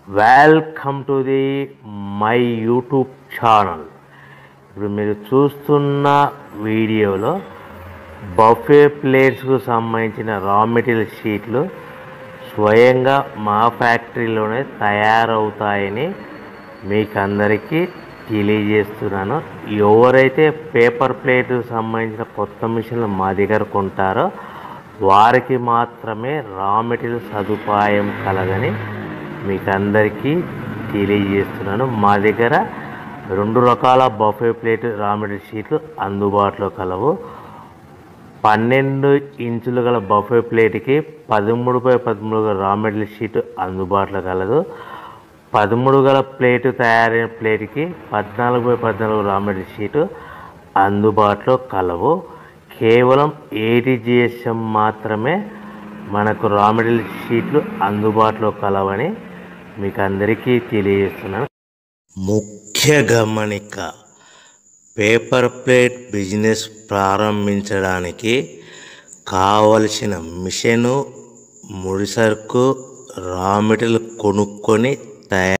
Welcome to the my YouTube channel. ఇప్పుడు మీరు చూస్తున్న వీడియోలో బఫే ప్లేట్స్కు సంబంధించిన రా మెటీరియల్ షీట్లు స్వయంగా మా ఫ్యాక్టరీలోనే తయారవుతాయని మీకు అందరికీ తెలియజేస్తున్నాను. ఎవరైతే పేపర్ ప్లేట్ సంబంధించిన కొత్త మిషన్లు మా దగ్గర కొంటారో వారికి మాత్రమే రా మెటీరియల్ సదుపాయం కలదని మీకు అందరికీ తెలియజేస్తున్నాను. మా దగ్గర 2 రకాల బఫే ప్లేట్ రా మెటీరియల్ షీట్లు అందుబాటులో కలవు. 12 ఇంచులు గల బఫే ప్లేట్కి 13x13 గల రా మెటీరియల్ షీట్ అందుబాటులో కలదు. 13 గల ప్లేటు తయారైన ప్లేట్కి 14x14 రా మెటీరియల్ షీటు అందుబాటులో కలవు. కేవలం 80 GSM మాత్రమే మనకు రా మెటీరియల్ షీట్లు అందుబాటులో కలవని మీకు అందరికీ తెలియజేస్తున్నాను. ముఖ్య గమనిక: పేపర్ ప్లేట్ బిజినెస్ ప్రారంభించడానికి కావలసిన మిషను, ముడిసరుకు, రా మెటీరియల్ కొనుక్కొని